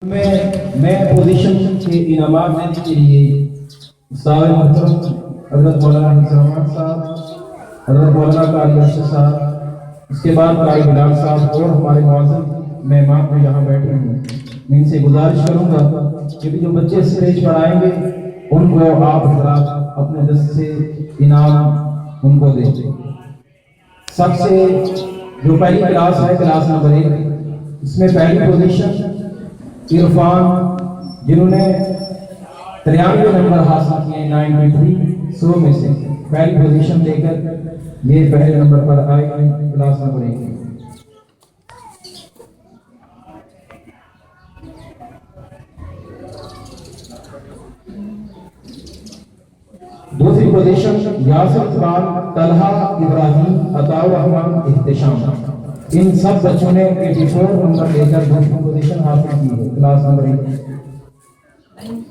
میں پوزیشن کے انعامات دینے کے لیے استاد محترم حضرت مولانا حفیظ الرحمان صاحب، حضرت مولانا قاری ارشد صاحب، اس کے بعد قاری بلال صاحب اور ہمارے معزز مہمان کو یہاں بیٹھے ہیں، میں ان سے گزارش کروں گا کہ جو بچے اسٹیج پر آئیں گے ان کو آپ حضرات اپنے دست سے انعام ان کو دیں۔ سب سے جو پہلی کلاس ہے کلاس نمبر 1، اس میں پہلی پوزیشن عرفان جنہوں نے 93 نمبر حاصل کیے 93 100 میں سے پہلی پوزیشن لے کر یہ پہلے نمبر پر آئے کلاس نمبر 1 میں۔ دوسری پوزیشن یاسر اقبال، طلحہ ابراہیم، عطاء الرحمان، احتشام، ان سب بچوں نے 84 نمبر لے کر دوسری پوزیشن حاصل کی ہے کلاس نمبر 1۔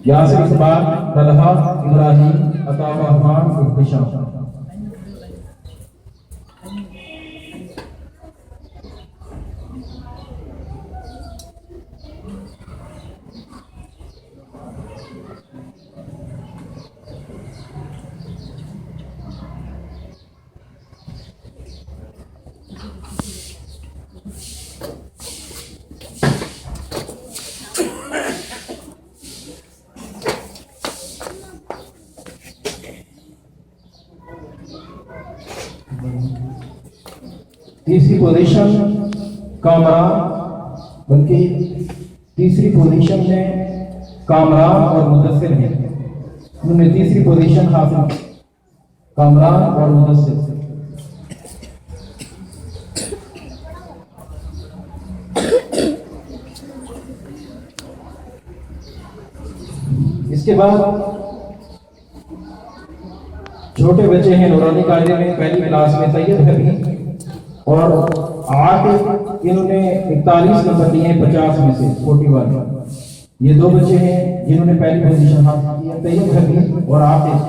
یاسر اقبال، طلحہ ابراہیم، عطاء الرحمان، احتشام۔ تیسری پوزیشن کامران، بلکہ تیسری پوزیشن میں کامران اور مدثر ہیں، انہوں نے تیسری پوزیشن حاصل کی، کامران اور مدثر۔ اس کے بعد چھوٹے بچے ہیں نورانی قاعدے میں پہلی کلاس میں طیب حبیب اور عاطف، انہوں نے 41 نمبر لیے ہیں 50 میں سے 41۔ یہ دو بچے ہیں جنہوں نے پہلی پوزیشن حاصل کی ہے، طیب حبیب اور عاطف۔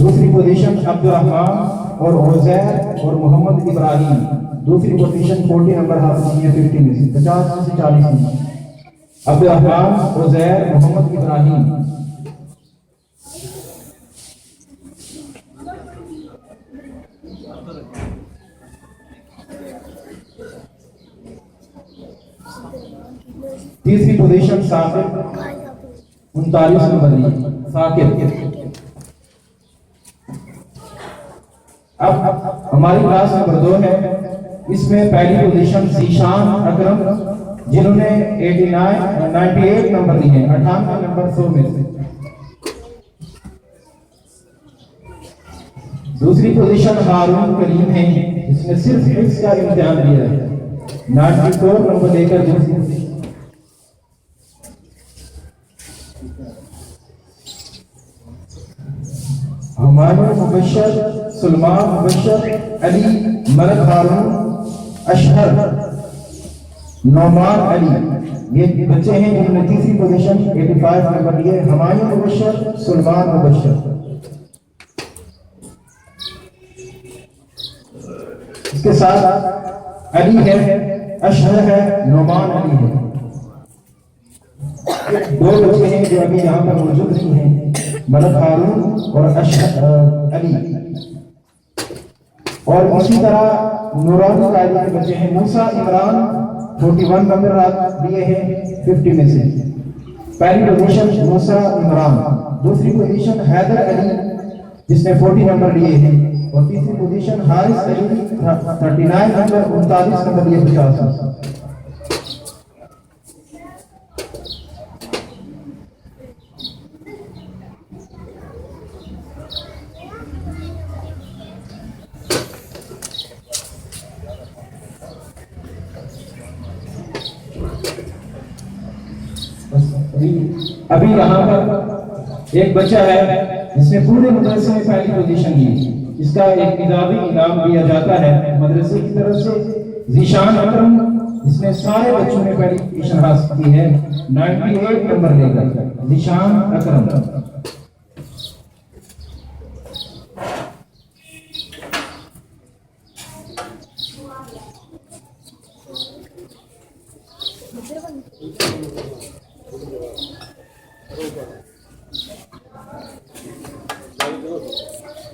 دوسری پوزیشن عبد الرحمان اور عزیر اور محمد ابراہیم، دوسری پوزیشن 40 نمبر حاصل کی ہے 50 میں سے 50 میں سے 40 میں۔ عبد الرحمان، عزیر، محمد ابراہیم۔ تیسری پوزیشن ثاقب، 39 نمبر لی ثاقب۔ اب ہماری کلاس نمبر 2 ہے، اس میں پہلی پوزیشن ذیشان اکرم جنہوں نے 98 نمبر لی ہیں 98 نمبر 100 میں سے۔ دوسری پوزیشن ہارون کریم ہے، اس نے صرف حفظ کا امتحان دیا ہے، 94 نمبر لے کر دوسری پوزیشن۔ ہمایوں مبشر، سلمان مبشر، علی، ملک ہارون، اشہر، نعمان علی، یہ بچے ہیں جنہوں نے تیسری پوزیشن 85 نمبر لیے، ہمایوں مبشر، سلمان مبشر۔ اس کے ساتھ علی ہے، اشہر ہے، نعمان علی ہے۔ دو بچے ہیں جو ابھی یہاں پر موجود نہیں ہیں، ملک ہارون اور علی، اور اسی طرح نورانی قاعدے کے بچے ہیں، موسیٰ عمران 41 نمبر لیے ہیں 50 میں سے۔ پہلی پوزیشن موسیٰ عمران، دوسری پوزیشن حیدر علی جس نے 40 نمبر لیے ہیں، اور تیسری پوزیشن حارث علی 39 نمبر 39 نمبر لیے 50۔ ابھی یہاں پر ایک بچہ ہے جس نے پورے مدرسے میں پہلی پوزیشن لی، اس کا ایک اضافی انعام دیا جاتا ہے مدرسے کی طرف سے۔ ذیشان اکرم جس نے سارے بچوں میں پہلی پوزیشن حاصل کی ہے 98 نمبر لے کر، ذیشان اکرم۔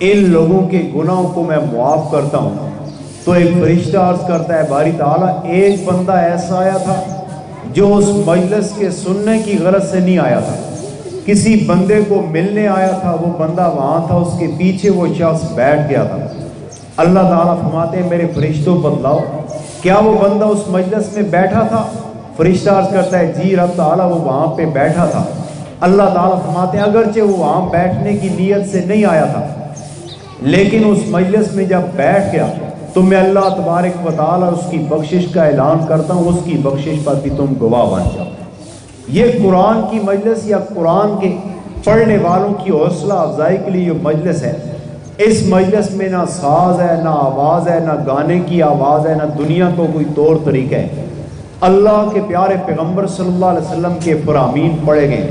ان لوگوں کے گناہوں کو میں معاف کرتا ہوں۔ تو ایک فرشتہ عرض کرتا ہے باری تعالیٰ ایک بندہ ایسا آیا تھا جو اس مجلس کے سننے کی غرض سے نہیں آیا تھا، کسی بندے کو ملنے آیا تھا، وہ بندہ وہاں تھا، اس کے پیچھے وہ شخص بیٹھ گیا تھا۔ اللہ تعالیٰ فرماتے ہیں میرے فرشتوں بتلاؤ کیا وہ بندہ اس مجلس میں بیٹھا تھا؟ فرشتہ عرض کرتا ہے جی رب تعالیٰ وہ وہاں پہ بیٹھا تھا۔ اللہ تعالیٰ فرماتے ہیں اگرچہ وہ وہاں بیٹھنے کی نیت سے نہیں آیا تھا، لیکن اس مجلس میں جب بیٹھ گیا تو میں اللہ تبارک و تعالیٰ اس کی بخشش کا اعلان کرتا ہوں، اس کی بخشش پر بھی تم گواہ بن جاؤ۔ یہ قرآن کی مجلس یا قرآن کے پڑھنے والوں کی حوصلہ افزائی کے لیے جو مجلس ہے، اس مجلس میں نہ ساز ہے، نہ آواز ہے، نہ گانے کی آواز ہے، نہ دنیا کو کوئی طور طریقہ ہے۔ اللہ کے پیارے پیغمبر صلی اللہ علیہ وسلم کے فرامین پڑھے گئے،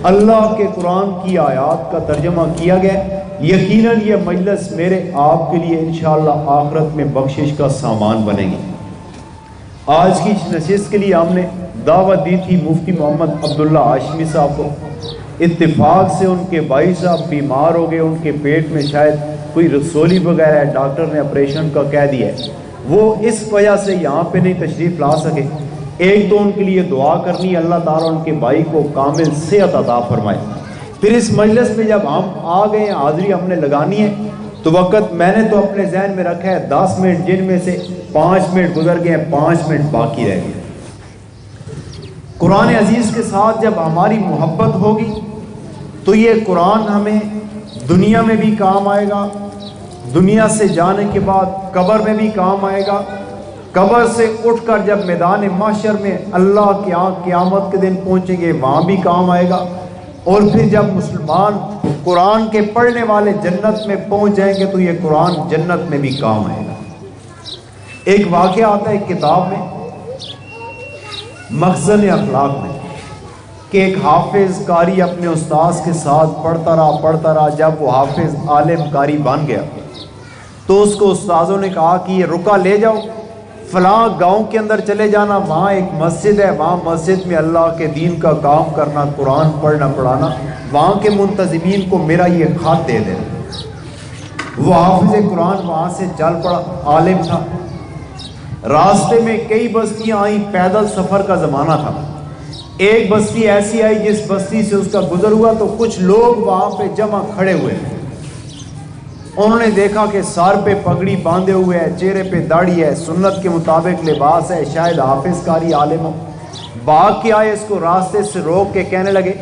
اللہ کے قرآن کی آیات کا ترجمہ کیا گیا۔ یقیناً یہ مجلس میرے آپ کے لیے انشاءاللہ آخرت میں بخشش کا سامان بنے گی۔ آج کی نشست کے لیے ہم نے دعوت دی تھی مفتی محمد عبداللہ ہاشمی صاحب کو، اتفاق سے ان کے بھائی صاحب بیمار ہو گئے، ان کے پیٹ میں شاید کوئی رسولی وغیرہ ہے، ڈاکٹر نے آپریشن کا کہہ دیا ہے، وہ اس وجہ سے یہاں پہ نہیں تشریف لا سکے۔ ایک تو ان کے لیے دعا کرنی ہے اللہ تعالیٰ ان کے بھائی کو کامل صحت عطا فرمائے۔ پھر اس مجلس میں جب ہم آ گئے ہیں، حاضری ہم نے لگانی ہے، تو وقت میں نے تو اپنے ذہن میں رکھا ہے 10 منٹ، جن میں سے 5 منٹ گزر گئے ہیں، 5 منٹ باقی رہ گئے۔ قرآن عزیز کے ساتھ جب ہماری محبت ہوگی تو یہ قرآن ہمیں دنیا میں بھی کام آئے گا، دنیا سے جانے کے بعد قبر میں بھی کام آئے گا، قبر سے اٹھ کر جب میدان محشر میں اللہ کے قیامت کے دن پہنچیں گے وہاں بھی کام آئے گا، اور پھر جب مسلمان قرآن کے پڑھنے والے جنت میں پہنچ جائیں گے تو یہ قرآن جنت میں بھی کام آئے گا۔ ایک واقعہ آتا ہے ایک کتاب میں مخزن اخلاق میں کہ ایک حافظ قاری اپنے استاذ کے ساتھ پڑھتا رہا، جب وہ حافظ عالم قاری بن گیا تو اس کو استاذوں نے کہا کہ یہ رکا لے جاؤ، فلاں گاؤں کے اندر چلے جانا، وہاں ایک مسجد ہے، وہاں مسجد میں اللہ کے دین کا کام کرنا، قرآن پڑھنا پڑھانا، وہاں کے منتظمین کو میرا یہ خط دے دینا۔ وہ حافظ قرآن وہاں سے چل پڑا، عالم تھا۔ راستے میں کئی بستیاں آئیں، پیدل سفر کا زمانہ تھا۔ ایک بستی ایسی آئی جس بستی سے اس کا گزر ہوا تو کچھ لوگ وہاں پہ جمع کھڑے ہوئے، انہوں نے دیکھا کہ سر پہ پگڑی باندھے ہوئے ہے، چہرے پہ داڑھی ہے، سنت کے مطابق لباس ہے، شاید حافظ قاری عالم ہو۔ بھاگ کے آئے، اس کو راستے سے روک کے کہنے لگے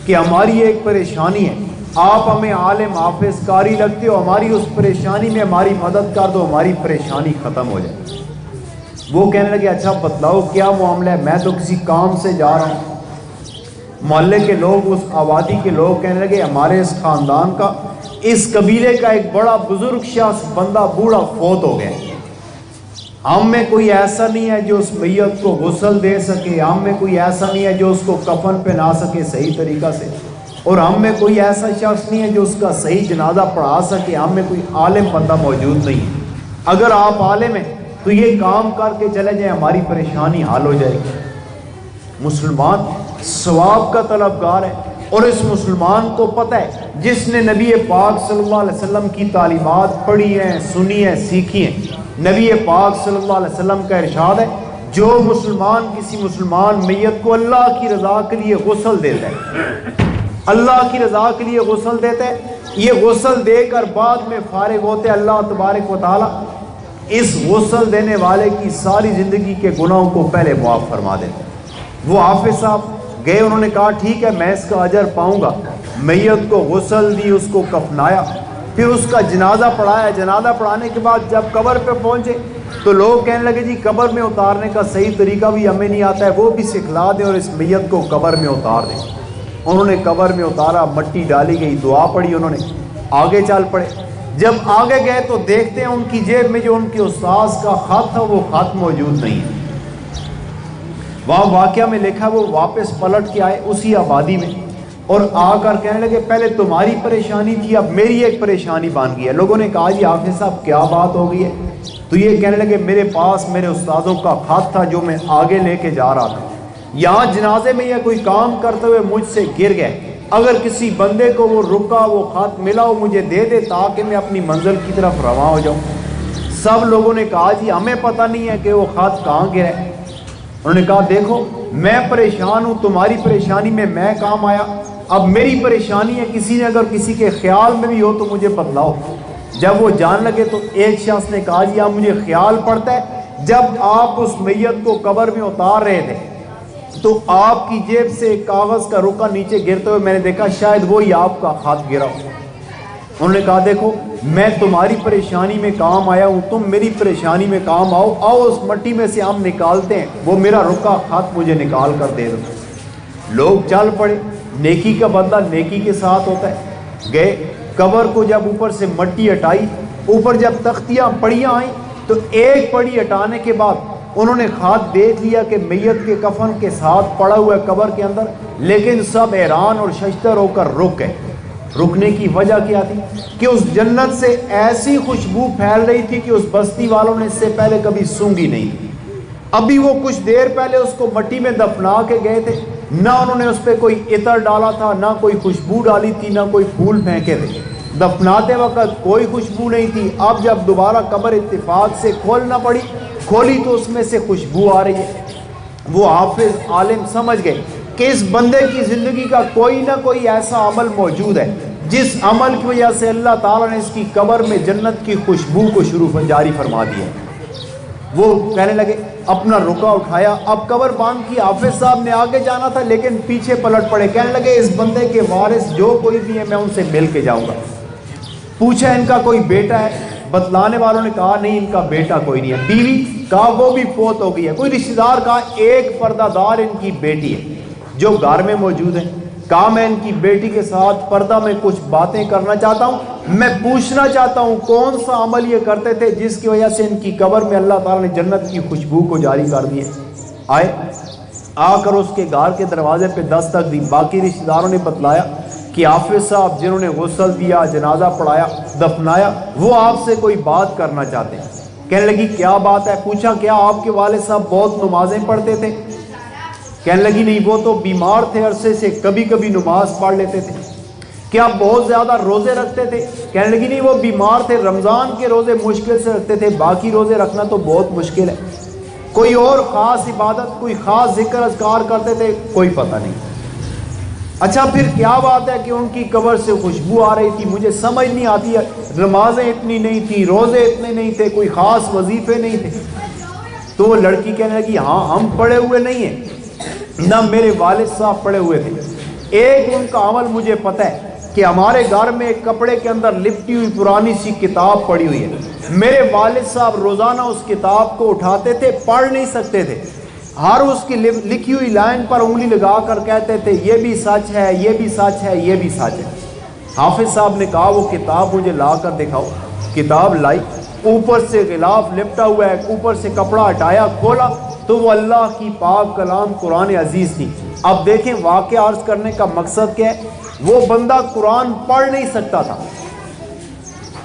کہ ہماری ایک پریشانی ہے، آپ ہمیں عالم حافظ قاری لگتے ہو، ہماری اس پریشانی میں ہماری مدد کر دو، ہماری پریشانی ختم ہو جائے۔ وہ کہنے لگے اچھا بتلاؤ کیا معاملہ ہے، میں تو کسی کام سے جا رہا ہوں۔ محلے کے لوگ، اس آبادی کے لوگ کہنے لگے ہمارے اس خاندان کا، اس قبیلے کا ایک بڑا بزرگ شخص، بندہ بوڑھا فوت ہو گیا، ہم میں کوئی ایسا نہیں ہے جو اس میت کو غسل دے سکے، ہم میں کوئی ایسا نہیں ہے جو اس کو کفن پہنا سکے صحیح طریقہ سے، اور ہم میں کوئی ایسا شخص نہیں ہے جو اس کا صحیح جنازہ پڑھا سکے، ہم میں کوئی عالم بندہ موجود نہیں ہے۔ اگر آپ عالم ہیں تو یہ کام کر کے چلے جائیں، ہماری پریشانی حل ہو جائے گی۔ مسلمان ثواب کا طلبگار ہے، اور اس مسلمان کو پتہ ہے جس نے نبی پاک صلی اللہ علیہ وسلم کی تعلیمات پڑھی ہیں، سنی ہیں، سیکھی ہیں۔ نبی پاک صلی اللہ علیہ وسلم کا ارشاد ہے جو مسلمان کسی مسلمان میت کو اللہ کی رضا کے لیے غسل دیتا ہے، اللہ کی رضا کے لیے غسل دیتا ہے، یہ غسل دے کر بعد میں فارغ ہوتے اللہ تبارک و تعالیٰ اس غسل دینے والے کی ساری زندگی کے گناہوں کو پہلے معاف فرما دیتے۔ وہ حافظ صاحب گئے، انہوں نے کہا ٹھیک ہے میں اس کا اجر پاؤں گا، میت کو غسل دی، اس کو کفنایا، پھر اس کا جنازہ پڑھایا۔ جنازہ پڑھانے کے بعد جب قبر پہ پہنچے تو لوگ کہنے لگے جی قبر میں اتارنے کا صحیح طریقہ بھی ہمیں نہیں آتا ہے، وہ بھی سکھلا دیں اور اس میت کو قبر میں اتار دیں۔ انہوں نے قبر میں اتارا، مٹی ڈالی گئی، دعا پڑھی، انہوں نے آگے چل پڑے۔ جب آگے گئے تو دیکھتے ہیں ان کی جیب میں جو ان کے استاذ کا خط تھا وہ خط موجود نہیں ہے۔ وہاں واقعہ میں لکھا وہ واپس پلٹ کے آئے اسی آبادی میں اور آ کر کہنے لگے پہلے تمہاری پریشانی تھی، اب میری ایک پریشانی بن گئی ہے۔ لوگوں نے کہا جی حافظ صاحب کیا بات ہو گئی ہے؟ تو یہ کہنے لگے میرے پاس میرے استاذوں کا خط تھا جو میں آگے لے کے جا رہا تھا، یہاں جنازے میں یہ کوئی کام کرتے ہوئے مجھ سے گر گئے، اگر کسی بندے کو وہ رکا وہ خط ملا وہ مجھے دے دے تاکہ میں اپنی منزل کی طرف رواں ہو جاؤں۔ سب لوگوں نے کہا جی ہمیں پتہ نہیں ہے کہ وہ خط کہاں گرا ہے۔ انہوں نے کہا دیکھو میں پریشان ہوں، تمہاری پریشانی میں کام آیا، اب میری پریشانی ہے، کسی نے اگر کسی کے خیال میں بھی ہو تو مجھے بتلاؤ۔ جب وہ جان لگے تو ایک شخص نے کہا جی مجھے خیال پڑتا ہے جب آپ اس میت کو قبر میں اتار رہے تھے تو آپ کی جیب سے ایک کاغذ کا رکا نیچے گرتے ہوئے میں نے دیکھا، شاید وہی آپ کا خط گرا ہو۔ انہوں نے کہا دیکھو میں تمہاری پریشانی میں کام آیا ہوں، تم میری پریشانی میں کام آؤ، آؤ اس مٹی میں سے ہم نکالتے ہیں، وہ میرا رکا خط مجھے نکال کر دے دو۔ لوگ چل پڑے، نیکی کا بدلہ نیکی کے ساتھ ہوتا ہے۔ گئے قبر کو جب اوپر سے مٹی ہٹائی، اوپر جب تختیاں پڑیاں آئیں تو ایک پڑی ہٹانے کے بعد انہوں نے خط دیکھ لیا کہ میت کے کفن کے ساتھ پڑا ہوا ہے قبر کے اندر، لیکن سب حیران اور ششدر ہو کر رک گئے۔ رکنے کی وجہ کیا تھی کہ اس جنت سے ایسی خوشبو پھیل رہی تھی کہ اس بستی والوں نے اس سے پہلے کبھی سونگھی نہیں تھی۔ ابھی وہ کچھ دیر پہلے اس کو مٹی میں دفنا کے گئے تھے، نہ انہوں نے اس پہ کوئی عطر ڈالا تھا، نہ کوئی خوشبو ڈالی تھی، نہ کوئی پھول پھینکے تھے، دفناتے وقت کوئی خوشبو نہیں تھی۔ اب جب دوبارہ قبر اتفاق سے کھولنا پڑی، کھولی تو اس میں سے خوشبو آ رہی ہے۔ وہ حافظ عالم سمجھ گئے کہ اس بندے کی زندگی کا کوئی نہ کوئی ایسا عمل موجود ہے جس عمل کی وجہ سے اللہ تعالیٰ نے اس کی قبر میں جنت کی خوشبو کو جاری فرما دیا۔ وہ کہنے لگے اپنا رکا اٹھایا، اب قبر باندھ کی، حافظ صاحب نے آگے جانا تھا لیکن پیچھے پلٹ پڑے، کہنے لگے اس بندے کے وارث جو کوئی بھی ہے میں ان سے مل کے جاؤں گا۔ پوچھا ان کا کوئی بیٹا ہے؟ بتلانے والوں نے کہا نہیں ان کا بیٹا کوئی نہیں ہے۔ بیوی؟ کہا وہ بھی فوت ہو گئی ہے۔ کوئی رشتہ دار؟ کہا ایک پردہ دار ان کی بیٹی ہے جو گھر میں موجود ہے۔ کہا میں ان کی بیٹی کے ساتھ پردہ میں کچھ باتیں کرنا چاہتا ہوں، میں پوچھنا چاہتا ہوں کون سا عمل یہ کرتے تھے جس کی وجہ سے ان کی قبر میں اللہ تعالیٰ نے جنت کی خوشبو کو جاری کر دی ہے۔ آئے، آ کر اس کے گھر کے دروازے پہ دستک دی۔ باقی رشتہ داروں نے بتلایا کہ حافظ صاحب جنہوں نے غسل دیا، جنازہ پڑھایا، دفنایا، وہ آپ سے کوئی بات کرنا چاہتے ہیں۔ کہنے لگی کیا بات ہے؟ پوچھا کیا آپ کے والد صاحب بہت نمازیں پڑھتے تھے؟ کہنے لگی نہیں وہ تو بیمار تھے، عرصے سے کبھی کبھی نماز پڑھ لیتے تھے۔ کیا بہت زیادہ روزے رکھتے تھے؟ کہنے لگی نہیں وہ بیمار تھے، رمضان کے روزے مشکل سے رکھتے تھے، باقی روزے رکھنا تو بہت مشکل ہے۔ کوئی اور خاص عبادت، کوئی خاص ذکر اذکار کرتے تھے؟ کوئی پتہ نہیں۔ اچھا پھر کیا بات ہے کہ ان کی قبر سے خوشبو آ رہی تھی؟ مجھے سمجھ نہیں آتی ہے، نمازیں اتنی نہیں تھی، روزے اتنے نہیں تھے، کوئی خاص وظیفے نہیں تھے۔ تو وہ لڑکی کہنے لگی ہاں ہم پڑھے ہوئے نہیں ہیں، نہ میرے والد صاحب پڑھے ہوئے تھے۔ ایک ان کا عمل مجھے پتہ ہے کہ ہمارے گھر میں ایک کپڑے کے اندر لپٹی ہوئی پرانی سی کتاب پڑی ہوئی ہے، میرے والد صاحب روزانہ اس کتاب کو اٹھاتے تھے، پڑھ نہیں سکتے تھے، ہر اس کی لکھی ہوئی لائن پر انگلی لگا کر کہتے تھے یہ بھی سچ ہے، یہ بھی سچ ہے، یہ بھی سچ ہے۔ حافظ صاحب نے کہا وہ کتاب مجھے لا کر دکھاؤ۔ کتاب لائی، اوپر سے غلاف لپٹا ہوا ہے، اوپر سے کپڑا ہٹایا، کھولا تو وہ اللہ کی پاک کلام قرآن عزیز تھی۔ اب دیکھیں واقعہ عرض کرنے کا مقصد کیا ہے، وہ بندہ قرآن پڑھ نہیں سکتا تھا،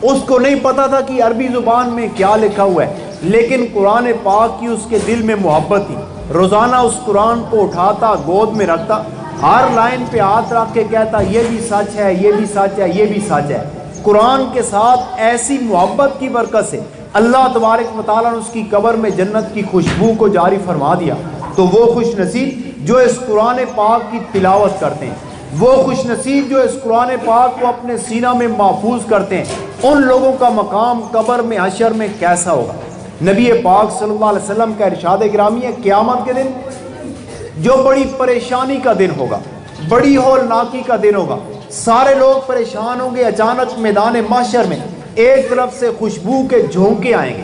اس کو نہیں پتا تھا کہ عربی زبان میں کیا لکھا ہوا ہے، لیکن قرآن پاک کی اس کے دل میں محبت تھی۔ روزانہ اس قرآن کو اٹھاتا، گود میں رکھتا، ہر لائن پہ ہاتھ رکھ کے کہتا یہ بھی سچ ہے، یہ بھی سچ ہے، یہ بھی سچ ہے۔ قرآن کے ساتھ ایسی محبت کی برکت سے اللہ تبارک و تعالیٰ نے اس کی قبر میں جنت کی خوشبو کو جاری فرما دیا۔ تو وہ خوش نصیب جو اس قرآن پاک کی تلاوت کرتے ہیں، وہ خوش نصیب جو اس قرآن پاک کو اپنے سینہ میں محفوظ کرتے ہیں، ان لوگوں کا مقام قبر میں حشر میں کیسا ہوگا۔ نبی پاک صلی اللہ علیہ وسلم کا ارشاد گرامی ہے قیامت کے دن جو بڑی پریشانی کا دن ہوگا، بڑی ہولناکی کا دن ہوگا، سارے لوگ پریشان ہوں گے۔ اچانک میدان محشر میں ایک طرف سے خوشبو کے جھونکے آئیں گے،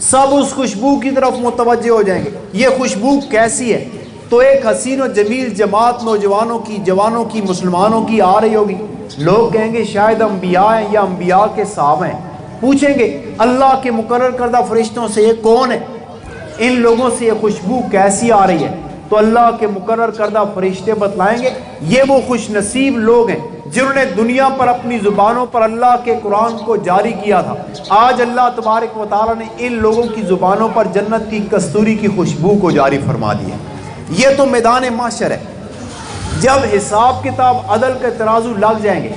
سب اس خوشبو کی طرف متوجہ ہو جائیں گے۔ یہ خوشبو کیسی ہے؟ تو ایک حسین و جمیل جماعت نوجوانوں کی، جوانوں کی، مسلمانوں کی آ رہی ہوگی۔ لوگ کہیں گے شاید انبیاء ہیں یا انبیاء کے صحابہ ہیں۔ پوچھیں گے اللہ کے مقرر کردہ فرشتوں سے یہ کون ہے، ان لوگوں سے یہ خوشبو کیسی آ رہی ہے؟ تو اللہ کے مقرر کردہ فرشتے بتلائیں گے یہ وہ خوش نصیب لوگ ہیں جنہوں نے دنیا پر اپنی زبانوں پر اللہ کے قرآن کو جاری کیا تھا۔ آج اللہ تبارک و تعالیٰ نے ان لوگوں کی زبانوں پر جنت کی کستوری کی خوشبو کو جاری فرما دیا۔ یہ تو میدان محشر ہے۔ جب حساب کتاب عدل کے ترازو لگ جائیں گے،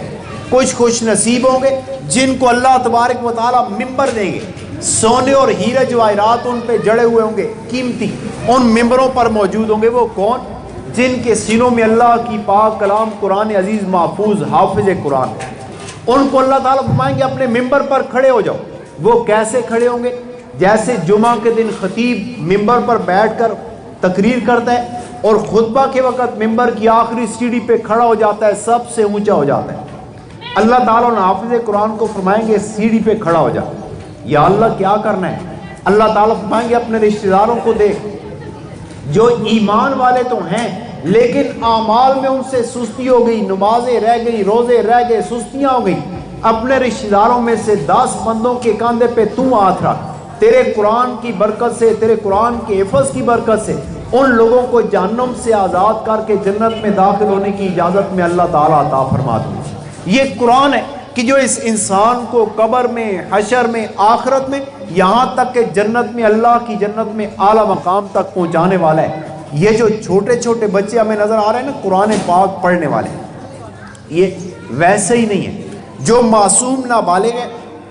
کچھ خوش نصیب ہوں گے جن کو اللہ تبارک و تعالیٰ ممبر دیں گے، سونے اور ہیرے جواہرات ان پہ جڑے ہوئے ہوں گے قیمتی، ان ممبروں پر موجود ہوں گے۔ وہ کون؟ جن کے سینوں میں اللہ کی پاک کلام قرآن عزیز محفوظ، حافظ قرآن، ان کو اللہ تعالیٰ فرمائیں گے اپنے ممبر پر کھڑے ہو جاؤ۔ وہ کیسے کھڑے ہوں گے؟ جیسے جمعہ کے دن خطیب ممبر پر بیٹھ کر تقریر کرتا ہے اور خطبہ کے وقت ممبر کی آخری سیڑھی پہ کھڑا ہو جاتا ہے، سب سے اونچا ہو جاتا ہے۔ اللہ تعالیٰ نے حافظ قرآن کو فرمائیں گے سیڑھی پہ کھڑا ہو جا۔ یا اللہ کیا کرنا ہے؟ اللہ تعالیٰ فرمائیں گے اپنے رشتہ داروں کو دیکھ، جو ایمان والے تو ہیں لیکن اعمال میں ان سے سستی ہو گئی، نمازیں رہ گئی، روزے رہ گئے، سستیاں ہو گئی، اپنے رشتہ داروں میں سے 10 بندوں کے کاندھے پہ تو ہاتھ رکھ، تیرے قرآن کی برکت سے، تیرے قرآن کے حفظ کی برکت سے ان لوگوں کو جہنم سے آزاد کر کے جنت میں داخل ہونے کی اجازت میں اللہ تعالیٰ عطا فرما دوں۔ یہ قرآن ہے کہ جو اس انسان کو قبر میں، حشر میں، آخرت میں، یہاں تک کہ جنت میں، اللہ کی جنت میں اعلیٰ مقام تک پہنچانے والا ہے۔ یہ جو چھوٹے چھوٹے بچے ہمیں نظر آ رہے ہیں نا قرآن پاک پڑھنے والے، یہ ویسے ہی نہیں ہے۔ جو معصوم نابالغ ہے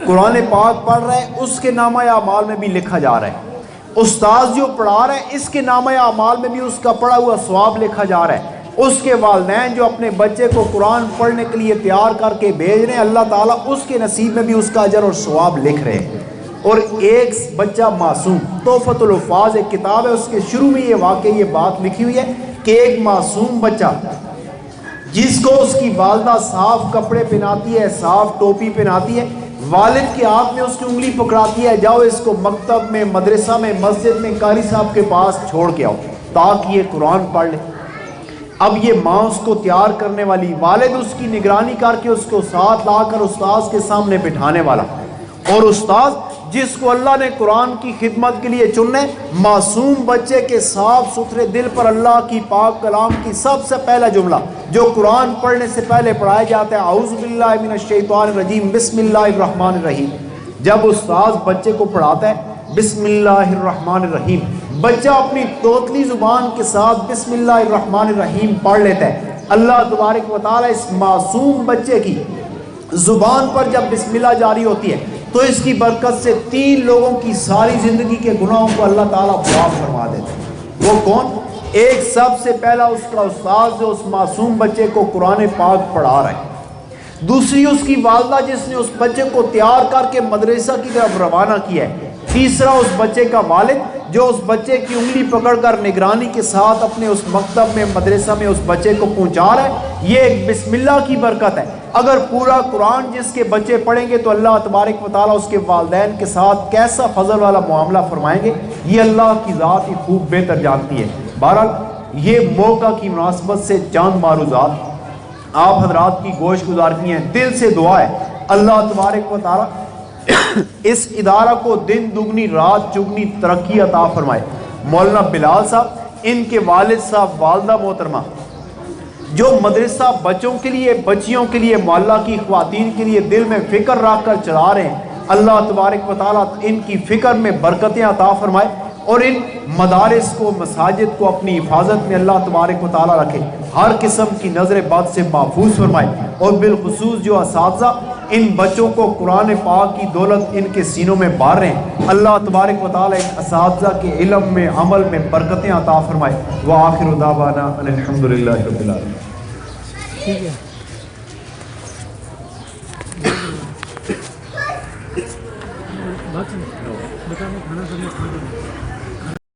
قرآن پاک پڑھ رہا ہے، اس کے نامہ اعمال میں بھی لکھا جا رہا ہے۔ استاذ جو پڑھا رہا ہے اس کے نامہ اعمال میں بھی اس کا پڑھا ہوا ثواب لکھا جا رہا ہے۔ اس کے والدین جو اپنے بچے کو قرآن پڑھنے کے لیے تیار کر کے بھیج رہے ہیں، اللہ تعالیٰ اس کے نصیب میں بھی اس کا اجر اور ثواب لکھ رہے ہیں۔ اور ایک بچہ معصوم، تحفۃ الحفاظ ایک کتاب ہے، اس کے شروع میں یہ واقعہ، یہ بات لکھی ہوئی ہے کہ ایک معصوم بچہ جس کو اس کی والدہ صاف کپڑے پہناتی ہے، صاف ٹوپی پہناتی ہے، والد کے ہاتھ میں اس کی انگلی پکڑاتی ہے، جاؤ اس کو مکتب میں، مدرسہ میں، مسجد میں قاری صاحب کے پاس چھوڑ کے آؤ تاکہ یہ قرآن پڑھ لے۔ اب یہ ماں اس کو تیار کرنے والی، والد اس کی نگرانی کر کے اس کو ساتھ لا کر استاذ کے سامنے بٹھانے والا، اور استاذ جس کو اللہ نے قرآن کی خدمت کے لیے چننا ہے، معصوم بچے کے صاف ستھرے دل پر اللہ کی پاک کلام کی سب سے پہلا جملہ جو قرآن پڑھنے سے پہلے پڑھایا جاتا ہے، اعوذ باللہ من الشیطان الرجیم بسم اللہ الرحمن الرحیم۔ جب استاذ بچے کو پڑھاتا ہے بسم اللہ الرحمن الرحیم، بچہ اپنی توتلی زبان کے ساتھ بسم اللہ الرحمن الرحیم پڑھ لیتا ہے۔ اللہ تبارک و تعالیٰ اس معصوم بچے کی زبان پر جب بسم اللہ جاری ہوتی ہے تو اس کی برکت سے 3 لوگوں کی ساری زندگی کے گناہوں کو اللہ تعالیٰ معاف فرما دیتے ہیں۔ وہ کون؟ ایک سب سے پہلا اس کا استاذ جو اس معصوم بچے کو قرآن پاک پڑھا رہا ہے، دوسری اس کی والدہ جس نے اس بچے کو تیار کر کے مدرسہ کی طرف روانہ کیا ہے، تیسرا اس بچے کا والد جو اس بچے کی انگلی پکڑ کر نگرانی کے ساتھ اپنے اس مکتب میں، مدرسہ میں اس بچے کو پہنچا رہا ہے۔ یہ ایک بسم اللہ کی برکت ہے۔ اگر پورا قرآن جس کے بچے پڑھیں گے تو اللہ تبارک و تعالیٰ اس کے والدین کے ساتھ کیسا فضل والا معاملہ فرمائیں گے، یہ اللہ کی ذات ہی خوب بہتر جانتی ہے۔ بہرحال یہ موقع کی مناسبت سے چند معروضات آپ حضرات کی گوش گزار کی ہیں۔ دل سے دعا ہے اللہ تبارک و تعالیٰ اس ادارہ کو دن دگنی رات چگنی ترقی عطا فرمائے۔ مولانا بلال صاحب، ان کے والد صاحب، والدہ محترمہ جو مدرسہ بچوں کے لیے، بچیوں کے لیے، محلہ کی خواتین کے لیے دل میں فکر رکھ کر چلا رہے ہیں، اللہ تبارک و تعالیٰ ان کی فکر میں برکتیں عطا فرمائے اور ان مدارس کو، مساجد کو اپنی حفاظت میں اللہ تبارک و تعالیٰ رکھے، ہر قسم کی نظر بد سے محفوظ فرمائے، اور بالخصوص جو اساتذہ ان بچوں کو قرآن پاک کی دولت ان کے سینوں میں بار رہے ہیں، اللہ تبارک و تعالیٰ ان اساتذہ کے علم میں، عمل میں برکتیں عطا فرمائے۔ وآخر دعوانا ان الحمدللہ رب العالمین۔ ٹھیک ہے، بات بتانا کھانا